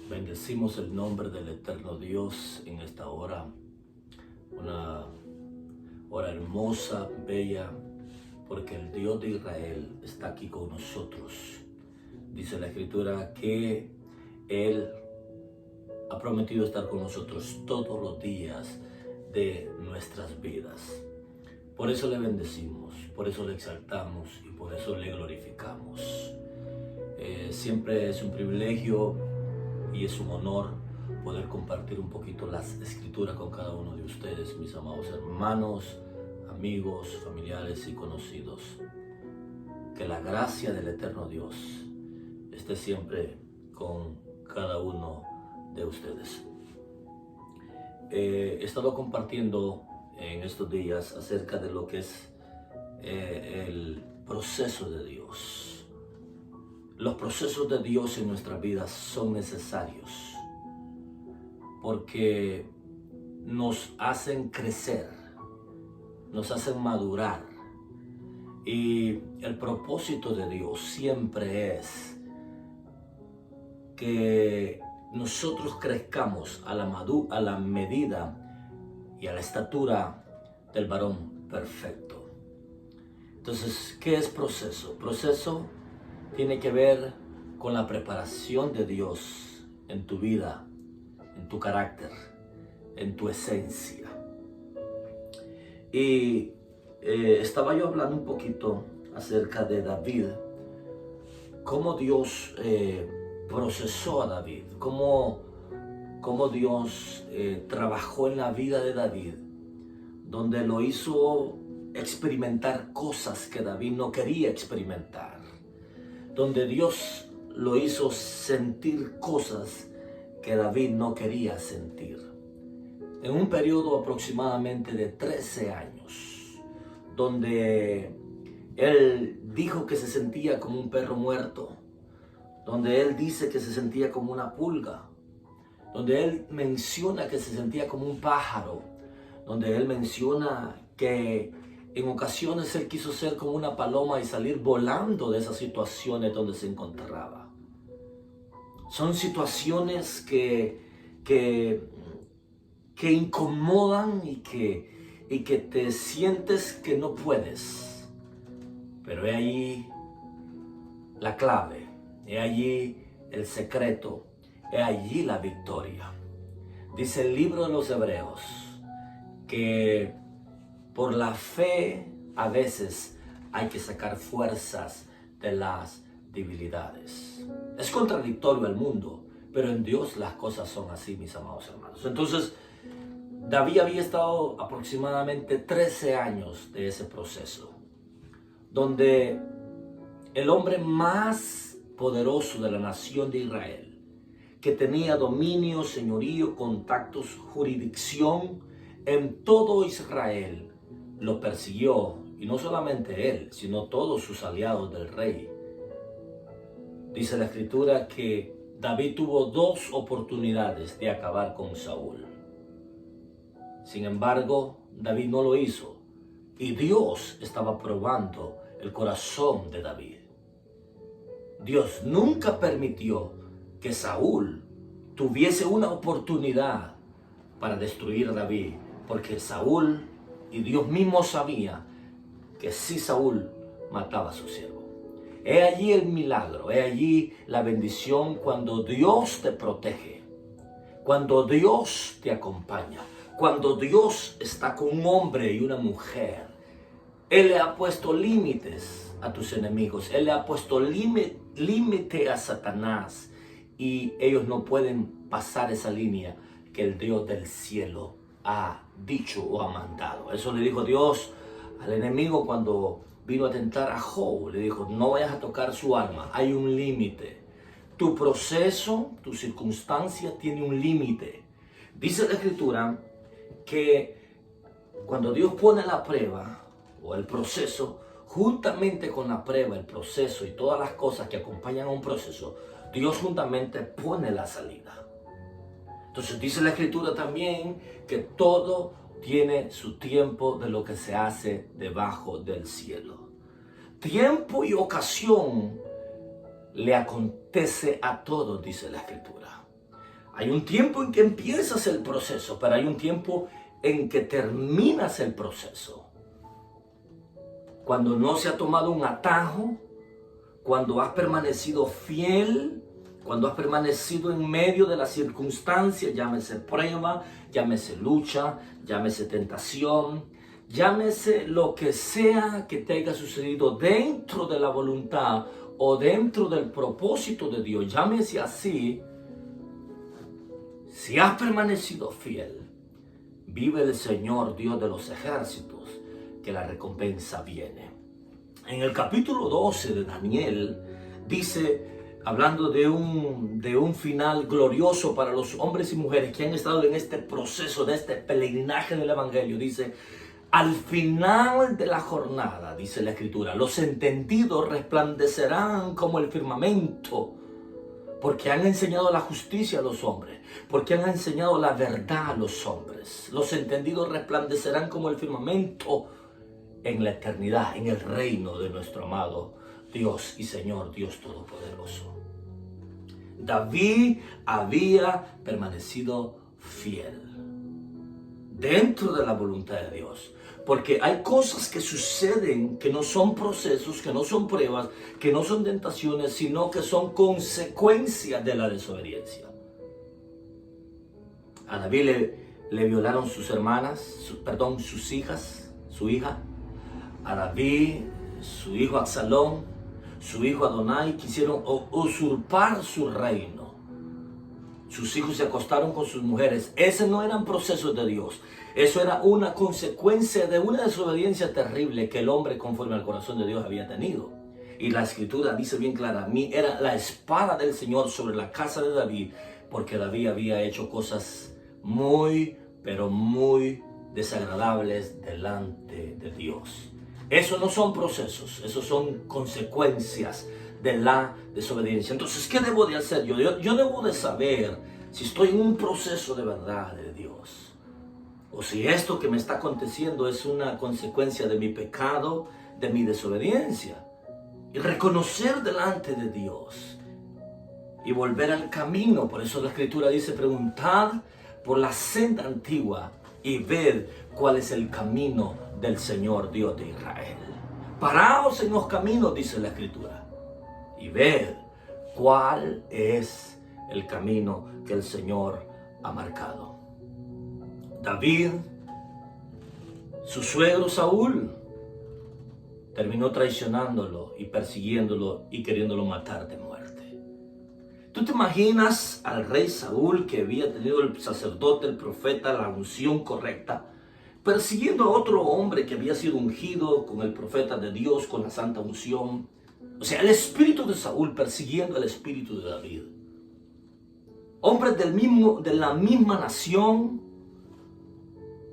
Bendecimos el nombre del eterno Dios en esta hora, una hora hermosa, bella, porque el Dios de Israel está aquí con nosotros. Dice la Escritura que Él ha prometido estar con nosotros todos los días de nuestras vidas. Por eso le bendecimos, por eso le exaltamos y por eso le glorificamos. Siempre es un privilegio y es un honor poder compartir un poquito las escrituras con cada uno de ustedes, mis amados hermanos, amigos, familiares y conocidos. Que la gracia del eterno Dios esté siempre con cada uno de ustedes. He estado compartiendo en estos días acerca de lo que es el proceso de Dios. Los procesos de Dios en nuestras vidas son necesarios porque nos hacen crecer, nos hacen madurar, y el propósito de Dios siempre es que nosotros crezcamos a la medida y a la estatura del varón perfecto. Entonces, ¿qué es proceso? Proceso tiene que ver con la preparación de Dios en tu vida, en tu carácter, en tu esencia. Y estaba yo hablando un poquito acerca de David, cómo Dios procesó a David, cómo Dios trabajó en la vida de David, donde lo hizo experimentar cosas que David no quería experimentar, donde Dios lo hizo sentir cosas que David no quería sentir. En un periodo aproximadamente de 13 años, donde él dijo que se sentía como un perro muerto, donde él dice que se sentía como una pulga, donde él menciona que se sentía como un pájaro, donde él menciona que en ocasiones él quiso ser como una paloma y salir volando de esas situaciones donde se encontraba. Son situaciones que incomodan y que te sientes que no puedes. Pero he allí la clave, he allí el secreto, he allí la victoria. Dice el libro de los Hebreos que por la fe a veces hay que sacar fuerzas de las debilidades. Es contradictorio al mundo, pero en Dios las cosas son así, mis amados hermanos. Entonces, David había estado aproximadamente 13 años de ese proceso, donde el hombre más poderoso de la nación de Israel, que tenía dominio, señorío, contactos, jurisdicción en todo Israel, lo persiguió, y no solamente él, sino todos sus aliados del rey. Dice la Escritura que David tuvo 2 oportunidades de acabar con Saúl. Sin embargo, David no lo hizo, y Dios estaba probando el corazón de David. Dios nunca permitió que Saúl tuviese una oportunidad para destruir a David, porque Saúl y Dios mismo sabía que si Saúl mataba a su siervo. He allí el milagro, he allí la bendición cuando Dios te protege, cuando Dios te acompaña, cuando Dios está con un hombre y una mujer. Él le ha puesto límites a tus enemigos, Él le ha puesto límite a Satanás, y ellos no pueden pasar esa línea que el Dios del cielo ha dicho o ha mandado. Eso le dijo Dios al enemigo cuando vino a tentar a Job. Le dijo: no vayas a tocar su alma, hay un límite. Tu proceso, tu circunstancia tiene un límite. Dice la Escritura que cuando Dios pone la prueba o el proceso, juntamente con la prueba, el proceso y todas las cosas que acompañan a un proceso, Dios juntamente pone la salida. Entonces dice la Escritura también que todo tiene su tiempo de lo que se hace debajo del cielo. Tiempo y ocasión le acontece a todos, dice la Escritura. Hay un tiempo en que empiezas el proceso, pero hay un tiempo en que terminas el proceso. Cuando no se ha tomado un atajo, cuando has permanecido fiel, cuando has permanecido en medio de las circunstancias, llámese prueba, llámese lucha, llámese tentación, llámese lo que sea que te haya sucedido dentro de la voluntad o dentro del propósito de Dios, llámese así. Si has permanecido fiel, vive el Señor Dios de los ejércitos, que la recompensa viene. En el capítulo 12 de Daniel dice, hablando de un final glorioso para los hombres y mujeres que han estado en este proceso, de este peregrinaje del Evangelio, dice, al final de la jornada, dice la Escritura, los entendidos resplandecerán como el firmamento, porque han enseñado la justicia a los hombres, porque han enseñado la verdad a los hombres. Los entendidos resplandecerán como el firmamento en la eternidad, en el reino de nuestro amado Dios y Señor, Dios Todopoderoso. David había permanecido fiel dentro de la voluntad de Dios. Porque hay cosas que suceden que no son procesos, que no son pruebas, que no son tentaciones, sino que son consecuencias de la desobediencia. A David le violaron sus hermanas, sus hijas, su hija. A David, su hijo Absalón, su hijo Adonai, quisieron usurpar su reino. Sus hijos se acostaron con sus mujeres. Ese no eran procesos de Dios. Eso era una consecuencia de una desobediencia terrible que el hombre conforme al corazón de Dios había tenido. Y la Escritura dice bien clara, a mí era la espada del Señor sobre la casa de David, porque David había hecho cosas muy, pero muy desagradables delante de Dios. Eso no son procesos, esos son consecuencias de la desobediencia. Entonces, ¿qué debo de hacer yo? Yo debo de saber si estoy en un proceso de verdad de Dios, o si esto que me está aconteciendo es una consecuencia de mi pecado, de mi desobediencia. Y reconocer delante de Dios y volver al camino. Por eso la Escritura dice, preguntad por la senda antigua y ved cuál es el camino del Señor Dios de Israel. Paraos en los caminos, dice la Escritura, y ved cuál es el camino que el Señor ha marcado. David, su suegro Saúl, terminó traicionándolo y persiguiéndolo y queriéndolo matar de muerte. ¿Tú te imaginas al rey Saúl, que había tenido el sacerdote, el profeta, la unción correcta, persiguiendo a otro hombre que había sido ungido con el profeta de Dios, con la santa unción? O sea, el espíritu de Saúl persiguiendo al espíritu de David. Hombres de la misma nación,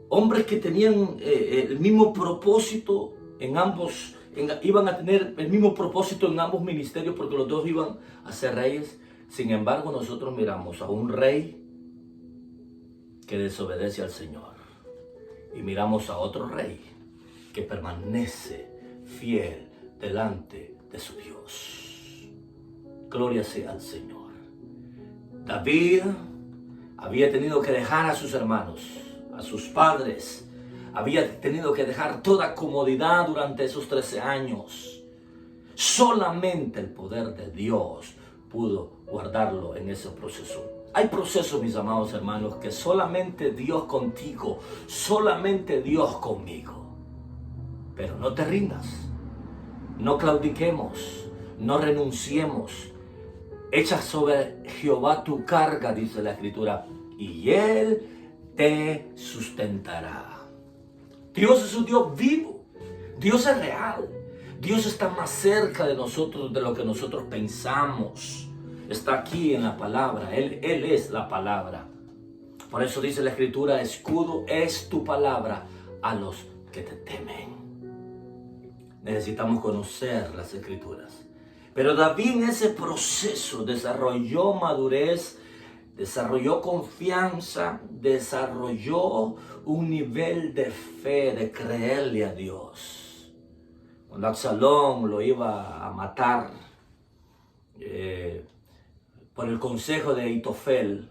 hombres que tenían el mismo propósito en ambos, iban a tener el mismo propósito en ambos ministerios, porque los dos iban a ser reyes. Sin embargo, nosotros miramos a un rey que desobedece al Señor y miramos a otro rey que permanece fiel delante de su Dios. Gloria sea al Señor. David había tenido que dejar a sus hermanos, a sus padres. Había tenido que dejar toda comodidad durante esos 13 años. Solamente el poder de Dios pudo guardarlo en ese proceso. Hay procesos, mis amados hermanos, que solamente Dios contigo, solamente Dios conmigo. Pero no te rindas, no claudiquemos, no renunciemos. Echa sobre Jehová tu carga, dice la Escritura, y Él te sustentará. Dios es un Dios vivo, Dios es real, Dios está más cerca de nosotros de lo que nosotros pensamos. Está aquí en la palabra, Él es la palabra. Por eso dice la Escritura, escudo es tu palabra a los que te temen. Necesitamos conocer las Escrituras. Pero David en ese proceso desarrolló madurez, desarrolló confianza, desarrolló un nivel de fe, de creerle a Dios. Cuando Absalón lo iba a matar por el consejo de Ahitofel,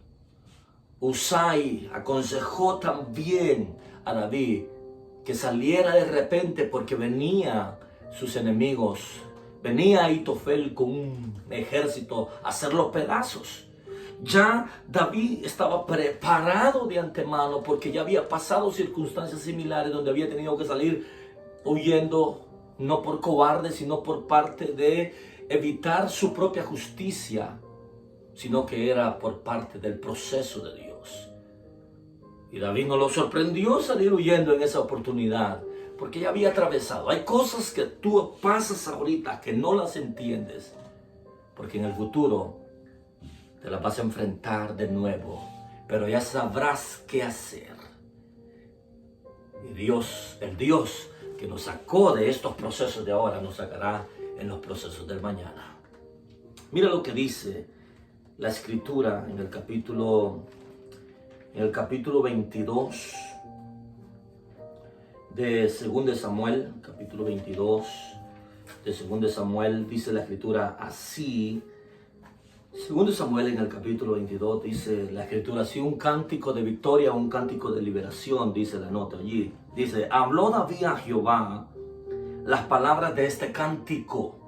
Usai aconsejó también a David que saliera de repente porque venían sus enemigos. Venía Ahitofel con un ejército a hacer los pedazos. Ya David estaba preparado de antemano porque ya había pasado circunstancias similares donde había tenido que salir huyendo, no por cobarde, sino por parte de evitar su propia justicia, sino que era por parte del proceso de Dios. Y David no lo sorprendió salir huyendo en esa oportunidad, porque ya había atravesado. Hay cosas que tú pasas ahorita que no las entiendes, porque en el futuro te las vas a enfrentar de nuevo, pero ya sabrás qué hacer. Y Dios, el Dios que nos sacó de estos procesos de ahora, nos sacará en los procesos del mañana. Mira lo que dice la Escritura en el capítulo 22 de 2 Samuel, capítulo 22 de 2 Samuel, dice la Escritura así. 2 Samuel en el capítulo 22 dice la Escritura así: un cántico de victoria, un cántico de liberación, dice la nota allí. Dice: habló David a Jehová las palabras de este cántico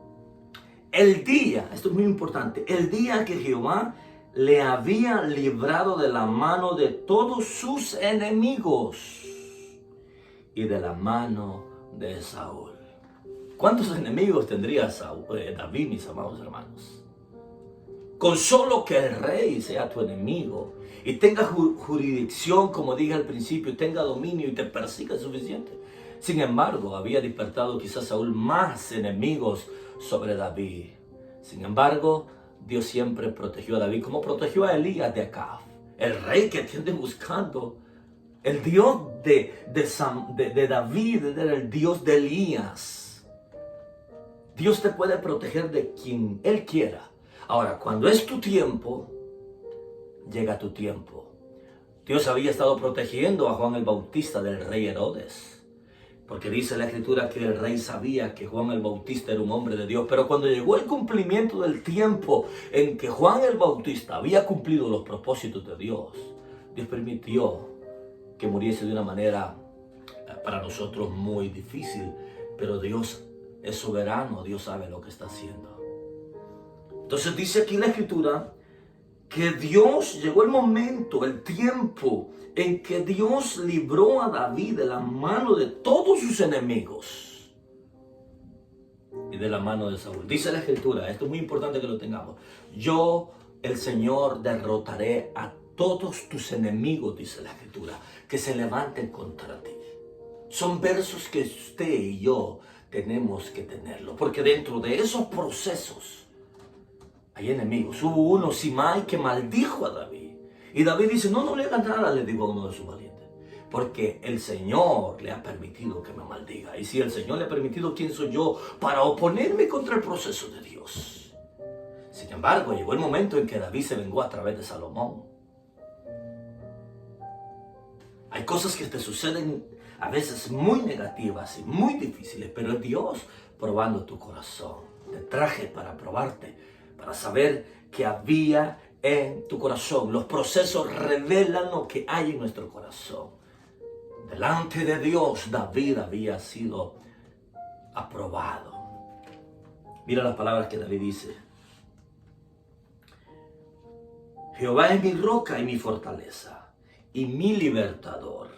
el día, esto es muy importante, el día que Jehová le había librado de la mano de todos sus enemigos y de la mano de Saúl. ¿Cuántos enemigos tendría David, mis amados hermanos? Con solo que el rey sea tu enemigo y tenga jurisdicción, como dije al principio, tenga dominio y te persiga, es suficiente. Sin embargo, había despertado quizás Saúl más enemigos sobre David. Sin embargo, Dios siempre protegió a David, como protegió a Elías de Acab, el rey que atiende buscando. El Dios de David era el Dios de Elías. Dios te puede proteger de quien Él quiera. Ahora, cuando es tu tiempo, llega tu tiempo. Dios había estado protegiendo a Juan el Bautista del rey Herodes, porque dice la Escritura que el rey sabía que Juan el Bautista era un hombre de Dios. Pero cuando llegó el cumplimiento del tiempo en que Juan el Bautista había cumplido los propósitos de Dios, Dios permitió que muriese de una manera para nosotros muy difícil. Pero Dios es soberano, Dios sabe lo que está haciendo. Entonces dice aquí la Escritura que Dios, llegó el momento, el tiempo en que Dios libró a David de la mano de todos sus enemigos y de la mano de Saúl. Dice la Escritura, esto es muy importante que lo tengamos: yo, el Señor, derrotaré a todos tus enemigos, dice la Escritura, que se levanten contra ti. Son versos que usted y yo tenemos que tenerlo, porque dentro de esos procesos hay enemigos. Hubo uno, Simei, que maldijo a David. Y David dice: no le hagan nada, le digo a uno de sus valientes, porque el Señor le ha permitido que me maldiga. Y si el Señor le ha permitido, ¿quién soy yo para oponerme contra el proceso de Dios? Sin embargo, llegó el momento en que David se vengó a través de Salomón. Hay cosas que te suceden a veces muy negativas y muy difíciles, pero es Dios probando tu corazón. Te traje para probarte, para saber que había en tu corazón. Los procesos revelan lo que hay en nuestro corazón. Delante de Dios, David había sido aprobado. Mira las palabras que David dice: Jehová es mi roca y mi fortaleza, y mi libertador.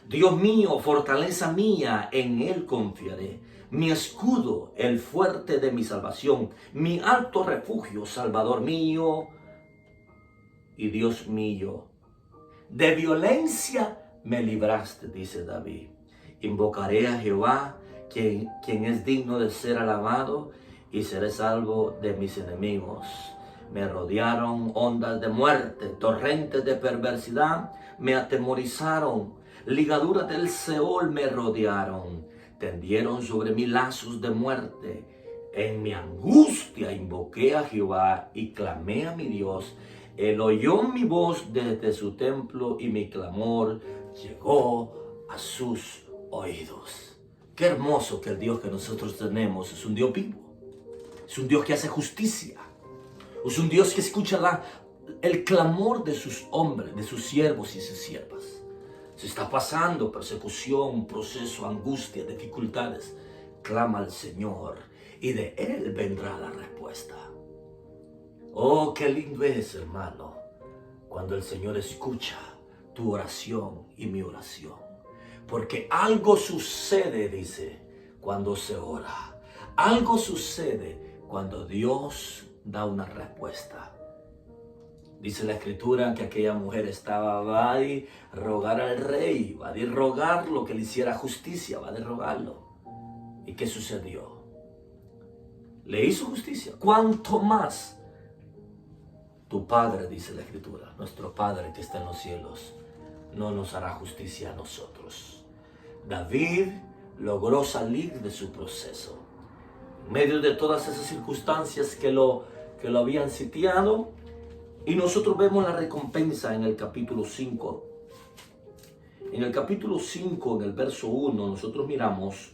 Dios mío, fortaleza mía, en Él confiaré. Mi escudo, el fuerte de mi salvación, mi alto refugio, Salvador mío y Dios mío. De violencia me libraste, dice David. Invocaré a Jehová, quien es digno de ser alabado, y seré salvo de mis enemigos. Me rodearon ondas de muerte, torrentes de perversidad me atemorizaron, ligaduras del Seol me rodearon, tendieron sobre mí lazos de muerte. En mi angustia invoqué a Jehová y clamé a mi Dios. Él oyó mi voz desde su templo y mi clamor llegó a sus oídos. Qué hermoso que el Dios que nosotros tenemos es un Dios vivo. Es un Dios que hace justicia. Es un Dios que escucha el clamor de sus hombres, de sus siervos y sus siervas. Si está pasando persecución, proceso, angustia, dificultades, clama al Señor y de Él vendrá la respuesta. Oh, qué lindo es, hermano, cuando el Señor escucha tu oración y mi oración. Porque algo sucede, dice, cuando se ora. Algo sucede cuando Dios da una respuesta. Dice la Escritura que aquella mujer estaba, va a rogar al rey, va a rogar lo que le hiciera justicia, va a rogarlo. ¿Y qué sucedió? Le hizo justicia. ¿Cuánto más tu Padre, dice la Escritura, nuestro Padre que está en los cielos, no nos hará justicia a nosotros? David logró salir de su proceso. En medio de todas esas circunstancias que lo habían sitiado, y nosotros vemos la recompensa en el capítulo 5. En el capítulo 5, en el verso 1, nosotros miramos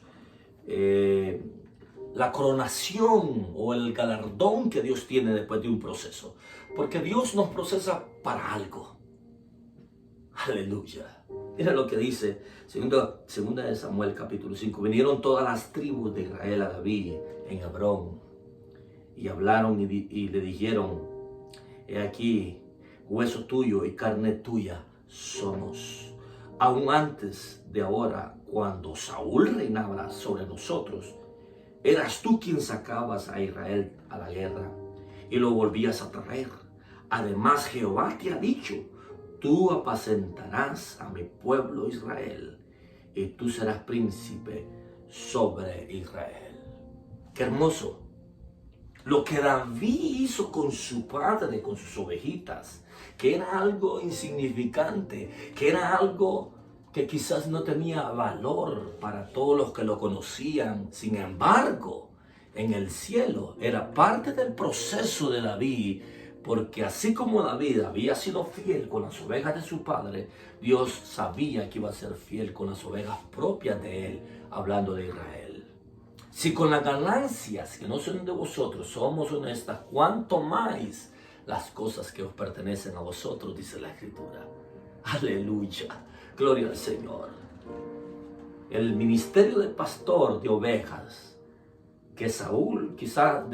la coronación o el galardón que Dios tiene después de un proceso. Porque Dios nos procesa para algo. Aleluya. Mira lo que dice segunda de Samuel capítulo 5. Vinieron todas las tribus de Israel a David en Hebrón y hablaron y le dijeron: he aquí, hueso tuyo y carne tuya somos. Aún antes de ahora, cuando Saúl reinaba sobre nosotros, eras tú quien sacabas a Israel a la guerra y lo volvías a traer. Además, Jehová te ha dicho: tú apacentarás a mi pueblo Israel y tú serás príncipe sobre Israel. ¡Qué hermoso! Lo que David hizo con su padre, con sus ovejitas, que era algo insignificante, que era algo que quizás no tenía valor para todos los que lo conocían. Sin embargo, en el cielo era parte del proceso de David, porque así como David había sido fiel con las ovejas de su padre, Dios sabía que iba a ser fiel con las ovejas propias de él, hablando de Israel. Si con las ganancias que no son de vosotros somos honestas, cuánto más las cosas que os pertenecen a vosotros, dice la Escritura. Aleluya, gloria al Señor. El ministerio de pastor de ovejas, que Saúl, quizás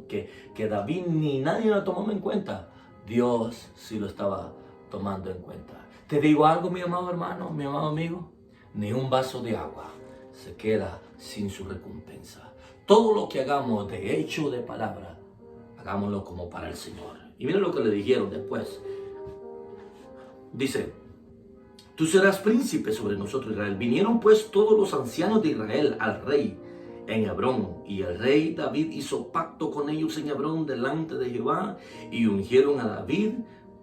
que David ni nadie lo tomó en cuenta, Dios sí lo estaba tomando en cuenta. Te digo algo, mi amado hermano, mi amado amigo, ni un vaso de agua se queda sin su recompensa. Todo lo que hagamos de hecho o de palabra, hagámoslo como para el Señor. Y miren lo que le dijeron después. Dice: tú serás príncipe sobre nosotros, Israel. Vinieron pues todos los ancianos de Israel al rey en Hebrón, y el rey David hizo pacto con ellos en Hebrón delante de Jehová, y ungieron a David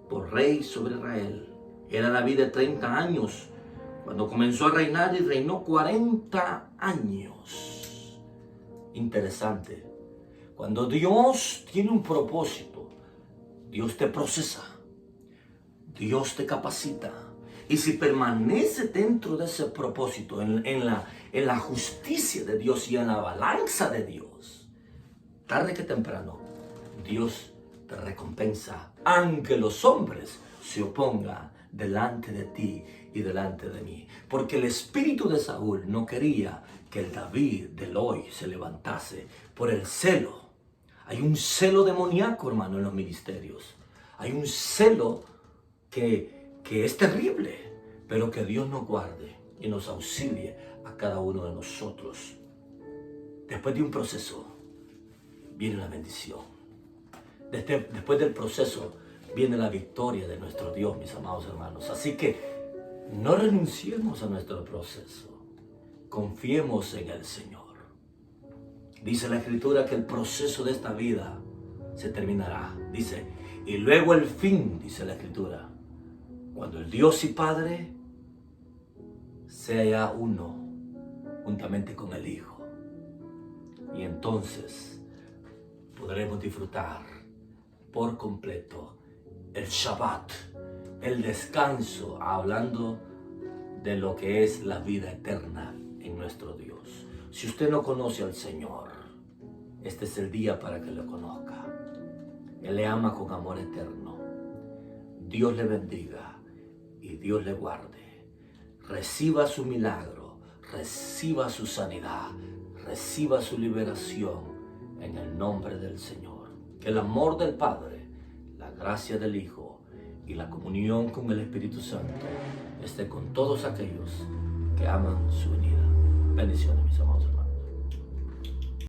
por rey sobre Israel. Era David de 30 años cuando comenzó a reinar, y reinó 40 años. Interesante. Cuando Dios tiene un propósito, Dios te procesa, Dios te capacita. Y si permanece dentro de ese propósito, en la justicia de Dios y en la balanza de Dios, tarde que temprano, Dios te recompensa, aunque los hombres se opongan delante de ti y delante de mí. Porque el espíritu de Saúl no quería que el David del hoy se levantase por el celo. Hay un celo demoníaco, hermano, en los ministerios. Hay un celo que es terrible, pero que Dios nos guarde y nos auxilie a cada uno de nosotros. Después de un proceso viene la bendición. Después del proceso viene la victoria de nuestro Dios, mis amados hermanos. Así que no renunciemos a nuestro proceso. Confiemos en el Señor. Dice la Escritura que el proceso de esta vida se terminará. Dice, y luego el fin, dice la Escritura, cuando el Dios y Padre sea uno juntamente con el Hijo. Y entonces podremos disfrutar por completo el Shabbat, el descanso, hablando de lo que es la vida eterna en nuestro Dios. Si usted no conoce al Señor, este es el día para que lo conozca. Él le ama con amor eterno. Dios le bendiga y Dios le guarde. Reciba su milagro, reciba su sanidad, reciba su liberación en el nombre del Señor. Que el amor del Padre, la gracia del Hijo y la comunión con el Espíritu Santo esté con todos aquellos que aman su venida. Bendiciones, mis amados.